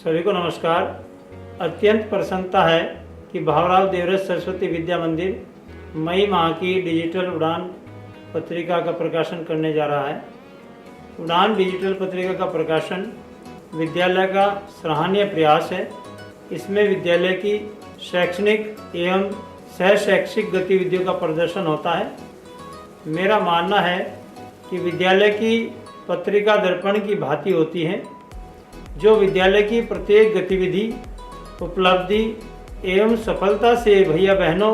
सभी को नमस्कार। अत्यंत प्रसन्नता है कि भावराव देवव्रत सरस्वती विद्या मंदिर मई माह की डिजिटल उड़ान पत्रिका का प्रकाशन करने जा रहा है। उड़ान डिजिटल पत्रिका का प्रकाशन विद्यालय का सराहनीय प्रयास है। इसमें विद्यालय की शैक्षणिक एवं सह शैक्षिक गतिविधियों का प्रदर्शन होता है। मेरा मानना है कि विद्यालय की पत्रिका दर्पण की भांति होती है, जो विद्यालय की प्रत्येक गतिविधि, उपलब्धि एवं सफलता से भैया बहनों,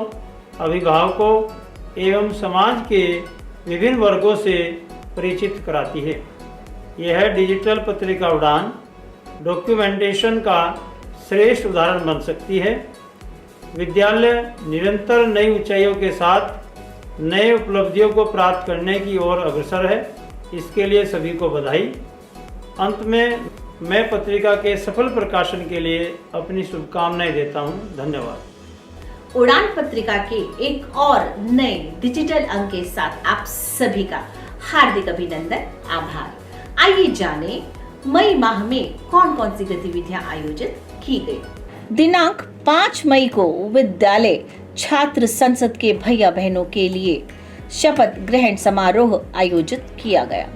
अभिभावकों एवं समाज के विभिन्न वर्गों से परिचित कराती है। यह डिजिटल पत्रिका उड़ान डॉक्यूमेंटेशन का श्रेष्ठ उदाहरण बन सकती है। विद्यालय निरंतर नई ऊंचाइयों के साथ नए उपलब्धियों को प्राप्त करने की ओर अग्रसर है। इसके लिए सभी को बधाई। अंत में मैं पत्रिका के सफल प्रकाशन के लिए अपनी शुभकामनाएं देता हूं। धन्यवाद। उड़ान पत्रिका के एक और नए डिजिटल अंक के साथ आप सभी का हार्दिक अभिनंदन, आभार। आइए जाने मई माह में कौन कौन सी गतिविधियां आयोजित की गई। दिनांक 5 मई को विद्यालय छात्र संसद के भैया बहनों के लिए शपथ ग्रहण समारोह आयोजित किया गया।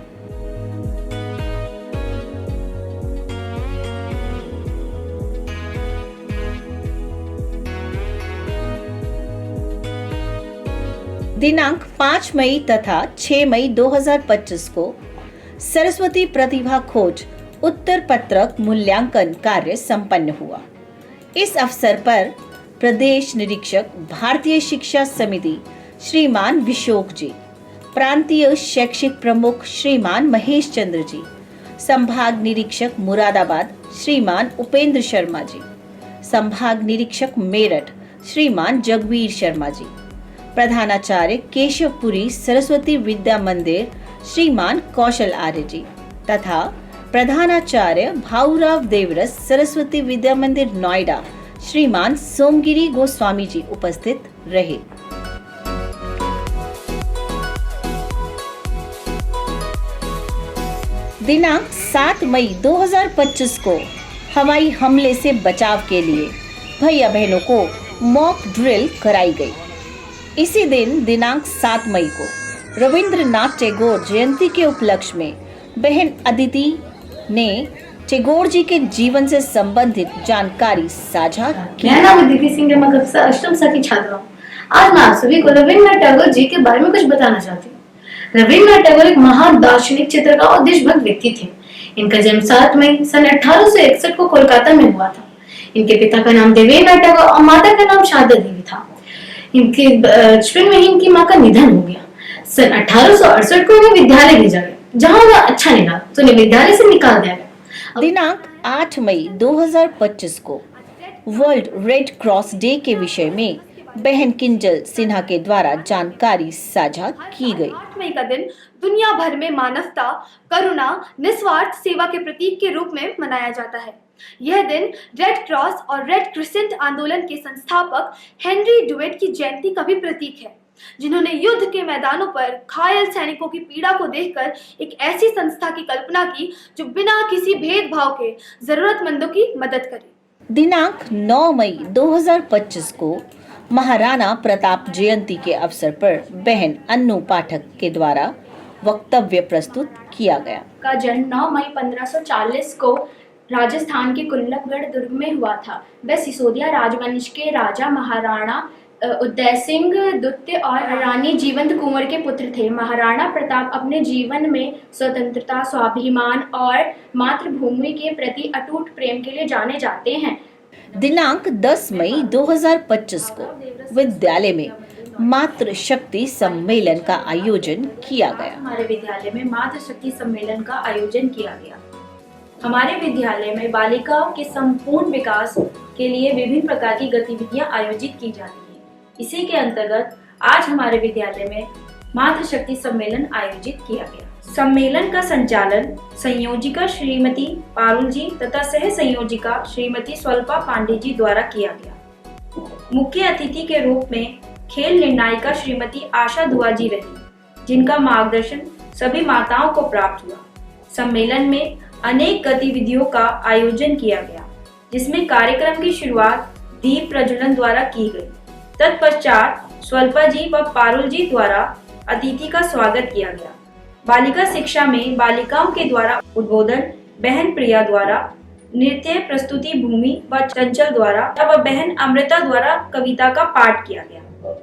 दिनांक 5 मई तथा 6 मई 2025 को सरस्वती प्रतिभा खोज उत्तर पत्रक मूल्यांकन कार्य संपन्न हुआ। इस अवसर पर प्रदेश निरीक्षक भारतीय शिक्षा समिति श्रीमान विशोक जी, प्रांतीय शैक्षिक प्रमुख श्रीमान महेश चंद्र जी, संभाग निरीक्षक मुरादाबाद श्रीमान उपेंद्र शर्मा जी, संभाग निरीक्षक मेरठ श्रीमान जगवीर शर्मा जी, प्रधानाचार्य केशवपुरी सरस्वती विद्या मंदिर श्रीमान कौशल आर्य जी तथा प्रधानाचार्य भावराव देवव्रत सरस्वती विद्या मंदिर नोएडा श्रीमान सोमगिरी गोस्वामी जी उपस्थित रहे। दिनांक 7 मई 2025 को हवाई हमले से बचाव के लिए भैया बहनों को मॉक ड्रिल कराई गई। इसी दिन दिनांक 7 मई को रविंद्रनाथ टैगोर जयंती के उपलक्ष्य में बहन अदिति ने टैगोर जी के जीवन से संबंधित जानकारी साझा की। मेरा नाम अदिति सिंह, मैं कक्षा अष्टम सा की छात्रा हूँ। आज मैं आप सभी को रविंद्रनाथ टैगोर जी के बारे में कुछ बताना चाहती हूँ। रविंद्रनाथ टैगोर एक महान दार्शनिक, चित्रकार और देशभक्त व्यक्ति थे। इनका जन्म 7 मई सन 1861 को कोलकाता में हुआ था। इनके पिता का नाम देवेंद्रनाथ टैगोर और माता का नाम शारदा देवी था। इनके बचपन में ही इनकी माँ का निधन हो गया। सन 1868 को उन्हें विद्यालय भेजा गया, जहाँ उन्हें अच्छा नहीं लगा तो उन्हें विद्यालय से निकाल दिया गया। दिनांक 8 मई 2025 को वर्ल्ड रेड क्रॉस डे के विषय में बहन किंजल सिन्हा के द्वारा जानकारी साझा की गई। 8 मई का दिन दुनिया भर में मानवता, करुणा, निस्वार्थ सेवा के प्रतीक के रूप में मनाया जाता है। यह दिन रेड क्रॉस और रेड क्रिसेंट आंदोलन के संस्थापक हेनरी ड्यूवेट की जयंती का भी प्रतीक है, जिन्होंने युद्ध के मैदानों पर घायल सैनिकों की पीड़ा को देखकर एक ऐसी संस्था की कल्पना की जो बिना किसी भेदभाव के जरूरतमंदों की मदद करे। दिनांक 9 मई 2025 को महाराणा प्रताप जयंती के अवसर पर बहन अन्नू पाठक के द्वारा वक्तव्य प्रस्तुत किया गया। का जन्म 9 मई 1540 को राजस्थान के कुल्लभगढ़ दुर्ग में हुआ था। वह सिसोदिया राजवंश के राजा महाराणा उदय सिंह द्वितीय और रानी जीवंत कुंवर के पुत्र थे। महाराणा प्रताप अपने जीवन में स्वतंत्रता, स्वाभिमान और मातृभूमि के प्रति अटूट प्रेम के लिए जाने जाते हैं। दिनांक 10 मई 2025 को विद्यालय में मातृ शक्ति सम्मेलन का आयोजन किया गया। हमारे विद्यालय में मातृ शक्ति सम्मेलन का आयोजन किया गया। हमारे विद्यालय में बालिकाओं के संपूर्ण विकास के लिए विभिन्न प्रकार की गतिविधियां आयोजित की जाती हैं। इसी के अंतर्गत आज हमारे विद्यालय में मातृ शक्ति सम्मेलन आयोजित किया गया। सम्मेलन का संचालन संयोजिका श्रीमती पारुल जी तथा सह संयोजिका श्रीमती स्वल्पा पांडे जी द्वारा किया गया। मुख्य अतिथि के रूप में खेल निर्णायिका श्रीमती आशा दुआ जी रही, जिनका मार्गदर्शन सभी माताओं को प्राप्त हुआ। सम्मेलन में अनेक गतिविधियों का आयोजन किया गया। जिसमें कार्यक्रम की शुरुआत दीप प्रज्वलन द्वारा की गई। तत्पश्चात स्वल्पा जी व पारुल जी द्वारा अतिथि का स्वागत किया गया। बालिका शिक्षा में बालिकाओं के द्वारा उद्बोधन बहन प्रिया द्वारा, नृत्य प्रस्तुति भूमि व चंचल द्वारा व बहन अमृता द्वारा कविता का पाठ किया गया।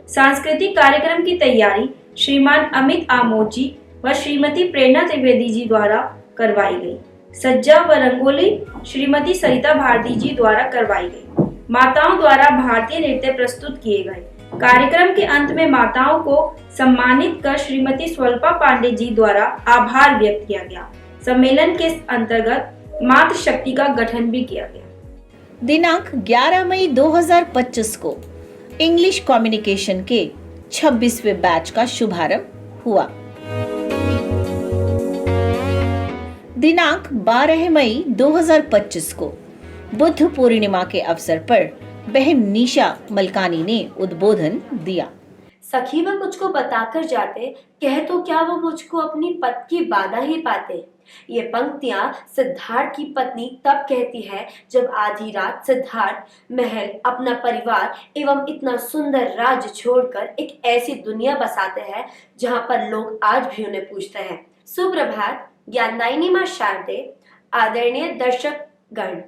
सांस्कृतिक कार्यक्रम की तैयारी श्रीमान अमित आमोद जी व श्रीमती प्रेरणा त्रिवेदी जी द्वारा करवाई गई। सज्जा व रंगोली श्रीमती सरिता भारती जी द्वारा करवाई गई। माताओं द्वारा भारतीय नृत्य प्रस्तुत किए गए। कार्यक्रम के अंत में माताओं को सम्मानित कर श्रीमती स्वल्पा पांडे जी द्वारा आभार व्यक्त किया गया। सम्मेलन के अंतर्गत मातृशक्ति का गठन भी किया गया। दिनांक 11 मई 2025 को इंग्लिश कम्युनिकेशन के 26वें बैच का शुभारंभ हुआ। दिनांक 12 मई 2025 को बुद्ध पूर्णिमा के अवसर पर बहन निशा मलकानी ने उद्बोधन दिया। सखी वह मुझको बताकर जाते, कह तो क्या वो मुझको अपनी पद की बाधा ही पाते। ये पंक्तियां सिद्धार्थ की पत्नी तब कहती है जब आधी रात सिद्धार्थ महल, अपना परिवार एवं इतना सुंदर राज्य छोड़कर एक ऐसी दुनिया बसाते हैं जहां पर लोग आज भी उन्हें पूछते हैं। सुप्रभात ज्ञानदायिनी मां शारदे, आदरणीय दर्शक गण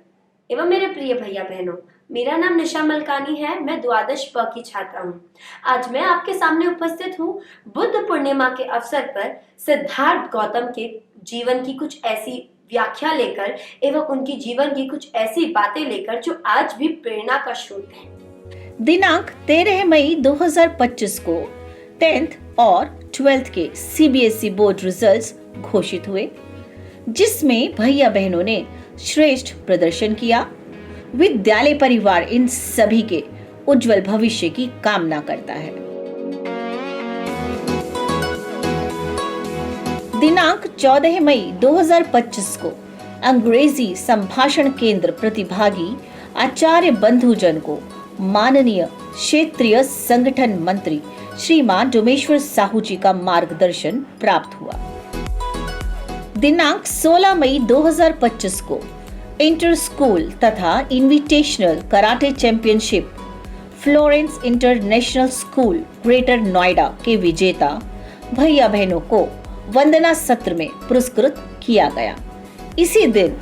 एवं मेरे प्रिय भैया बहनों, मेरा नाम निशा मलकानी है। मैं द्वादश प की छात्रा हूँ। आज मैं आपके सामने उपस्थित हूँ बुद्ध पूर्णिमा के अवसर पर सिद्धार्थ गौतम के जीवन की कुछ ऐसी व्याख्या लेकर एवं उनकी जीवन की कुछ ऐसी बातें लेकर जो आज भी प्रेरणा का स्रोत है। दिनांक 13 मई 2025 को 10th और 12th के CBSE बोर्ड रिजल्ट्स घोषित हुए, जिसमें भैया बहनों ने श्रेष्ठ प्रदर्शन किया। विद्यालय परिवार इन सभी के उज्जवल भविष्य की कामना करता है। दिनांक 14 मई 2025 को अंग्रेजी संभाषण केंद्र प्रतिभागी आचार्य बंधुजन को माननीय क्षेत्रीय संगठन मंत्री श्रीमान डोमेश्वर साहू जी का मार्गदर्शन प्राप्त हुआ। दिनांक 16 मई 2025 को इंटर स्कूल तथा invitational karate championship Florence international school greater Noida के विजेता भैया बहनों को वंदना सत्र में पुरस्कृत किया गया। इसी दिन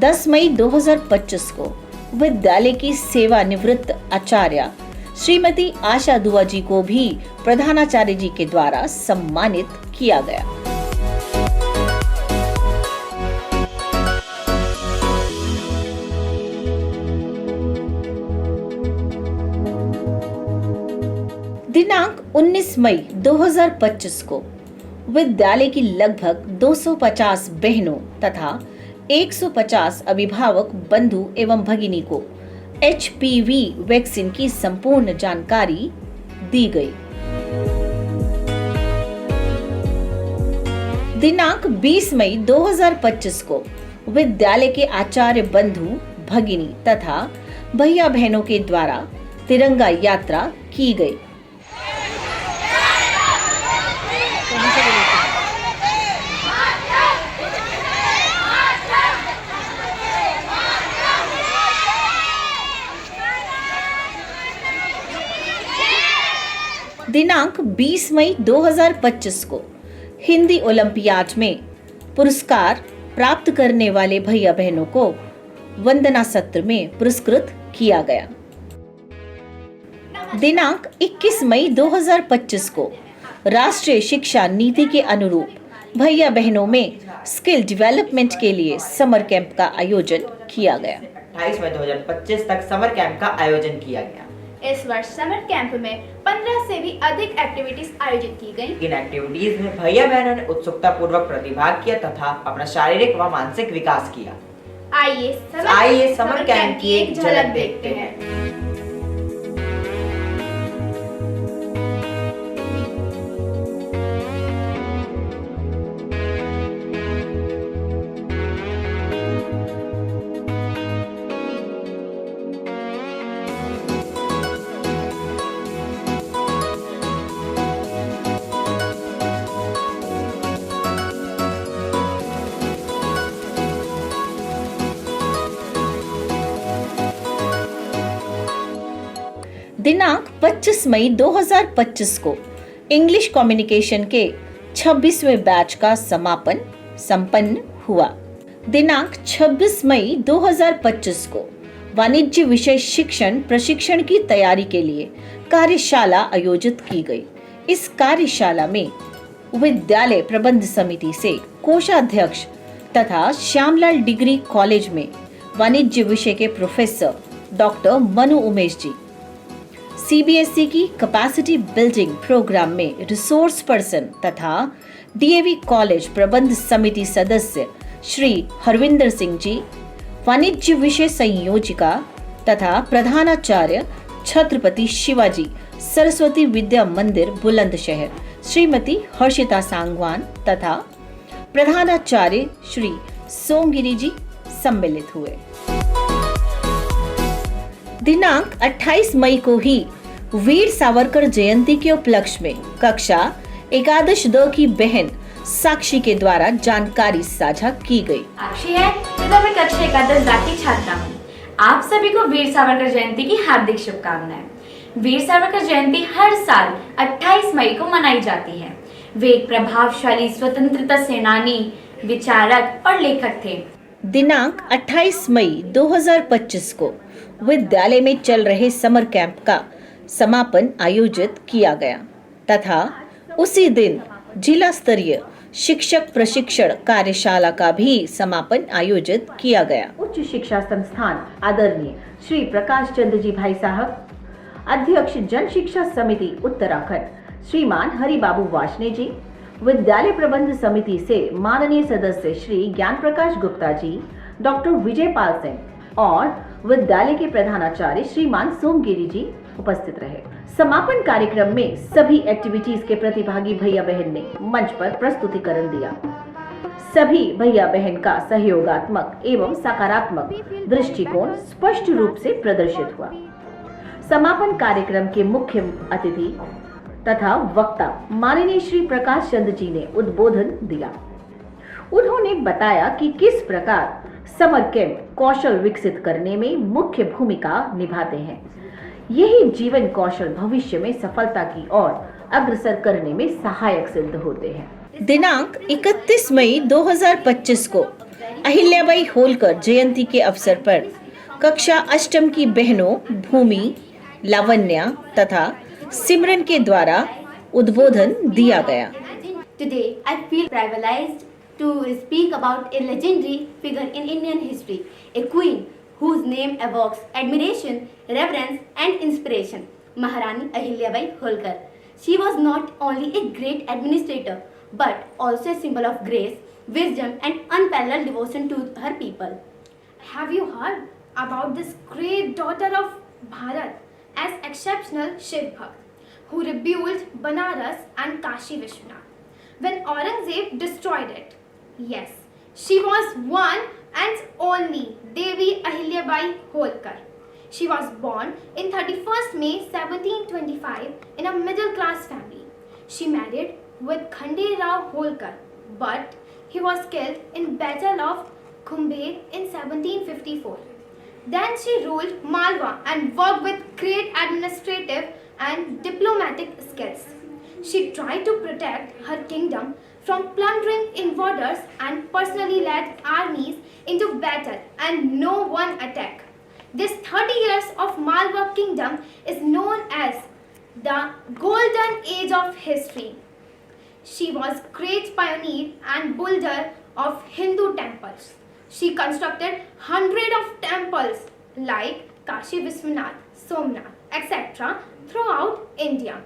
10 मई 2025 को विद्यालय की सेवानिवृत्त आचार्य श्रीमती आशा दुआ जी को भी प्रधानाचार्य जी के द्वारा सम्मानित किया गया। दिनांक 19 मई 2025 को विद्यालय की लगभग 250 बहनों तथा 150 अभिभावक बंधु एवं भगिनी को HPV वैक्सीन की संपूर्ण जानकारी दी गई। दिनांक 20 मई 2025 को विद्यालय के आचार्य बंधु भगिनी तथा भैया बहनों के द्वारा तिरंगा यात्रा की गई। दिनांक 20 मई 2025 को हिंदी ओलंपियाड में पुरस्कार प्राप्त करने वाले भैया बहनों को वंदना सत्र में पुरस्कृत किया गया। दिनांक 21 मई 2025 को राष्ट्रीय शिक्षा नीति के अनुरूप भैया बहनों में स्किल डेवलपमेंट के लिए समर कैंप का आयोजन किया गया। 28 मई 2025 तक समर कैंप का आयोजन किया गया। इस वर्ष समर कैंप में 15 से भी अधिक एक्टिविटीज आयोजित की गई। इन एक्टिविटीज में भैया बहनों ने उत्सुकता पूर्वक प्रतिभाग किया तथा अपना शारीरिक व मानसिक विकास किया। आइए समर कैंप की एक झलक देखते हैं। दिनांक 25 मई 2025 को इंग्लिश कम्युनिकेशन के 26वें बैच का समापन संपन्न हुआ। दिनांक 26 मई 2025 को वाणिज्य विषय शिक्षण प्रशिक्षण की तैयारी के लिए कार्यशाला आयोजित की गई। इस कार्यशाला में विद्यालय प्रबंध समिति से कोषाध्यक्ष तथा श्यामलाल डिग्री कॉलेज में वाणिज्य विषय के professor doctor Manu Umesh ji, CBSE की कैपेसिटी बिल्डिंग प्रोग्राम में रिसोर्स पर्सन तथा डीएवी कॉलेज प्रबंध समिति सदस्य श्री हरविंदर सिंह जी, वाणिज्य विषय संयोजिका तथा प्रधानाचार्य छत्रपति शिवाजी सरस्वती विद्या मंदिर बुलंदशहर श्रीमती हर्षिता सांगवान तथा प्रधानाचार्य श्री सोमगिरी जी सम्मिलित हुए। दिनांक 28 मई को ही वीर सावरकर जयंती के उपलक्ष्य में कक्षा एकादश द की बहन साक्षी के द्वारा जानकारी साझा की गई। साक्षी है तथा मैं कक्षा एकादश द की छात्रा हूँ। आप सभी को वीर सावरकर जयंती की हार्दिक शुभकामनाएं। वीर सावरकर जयंती हर साल 28 मई को मनाई जाती है। वे एक प्रभावशाली स्वतंत्रता सेनानी, विचारक और लेखक थे। दिनांक 28 मई 2025 को विद्यालय में चल रहे समर कैंप का समापन आयोजित किया गया तथा उसी दिन जिला स्तरीय शिक्षक प्रशिक्षण कार्यशाला का भी समापन आयोजित किया गया। उच्च शिक्षा संस्थान आदरणीय श्री प्रकाश चंद्र जी भाई साहब, अध्यक्ष जन शिक्षा समिति उत्तराखंड श्रीमान हरि बाबू वाशने जी, विद्यालय प्रबंध समिति से माननीय सदस्य श्री ज्ञान प्रकाश गुप्ता जी, डॉक्टर विजय पाल सिंह और विद्यालय के प्रधानाचार्य श्रीमान सोमगिरी जी उपस्थित रहे। समापन कार्यक्रम में सभी एक्टिविटीज के प्रतिभागी भैया बहन ने मंच पर प्रस्तुतिकरण दिया। सभी भैया बहन का सहयोगात्मक एवं सकारात्मक दृष्टिकोण स्पष्ट रूप से प्रदर्शित हुआ। समापन कार्यक्रम के मुख्य अतिथि तथा वक्ता माननीय श्री प्रकाश चंद्र जी ने उद्बोधन दिया। उन्होंने बताया कि किस प्रकार समर कैंप कौशल विकसित करने में मुख्य भूमिका निभाते हैं। यही जीवन कौशल भविष्य में सफलता की ओर अग्रसर करने में सहायक सिद्ध होते हैं। दिनांक 31 मई 2025 को अहिल्याबाई होलकर जयंती के अवसर पर कक्षा अष्टम की बहनों भूमि, लावण्या तथा सिमरन के द्वारा उद्बोधन दिया गया। Today, I feel privileged to speak about a legendary figure in Indian history, a queen whose name evokes admiration, reverence and inspiration, Maharani Ahilyabai Holkar. She was not only a great administrator, but also a symbol of grace, wisdom and unparalleled devotion to her people. Have you heard about this great daughter of Bharat as exceptional Shiv Bhakt, who rebuilt Banaras and Kashi Vishwanath when Aurangzeb destroyed it? Yes, she was one and only Devi Ahilyabai Holkar. She was born in 31st May 1725 in a middle-class family. She married with Khande Rao Holkar, but he was killed in Battle of Kumbher in 1754. Then she ruled Malwa and worked with great administrative and diplomatic skills. She tried to protect her kingdom from plundering invaders and personally led armies into battle and no one attack. This 30 years of Malwa kingdom is known as the golden age of history. She was great pioneer and builder of Hindu temples. She constructed hundreds of temples like Kashi Vishwanath, Somnath, etc. throughout India.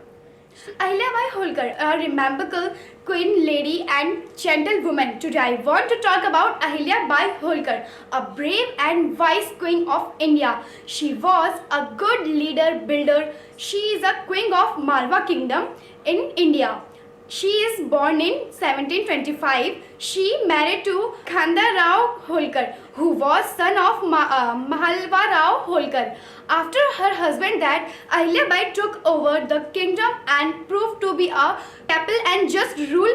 Ahilyabai Holkar, a remarkable queen, lady and gentlewoman. Today I want to talk about Ahilyabai Holkar, a brave and wise queen of India. She was a good leader, builder. She is a queen of Malwa kingdom in India. She is born in 1725. She married to Khanda Rao Holkar, who was son of Mahalwa Rao Holkar. After her husband died, Ahilyabai took over the kingdom and proved to be a capable and just rule.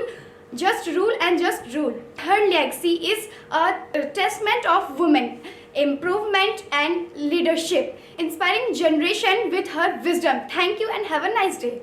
Her legacy is a testament of women, improvement and leadership. inspiring generation with her wisdom. Thank you and have a nice day.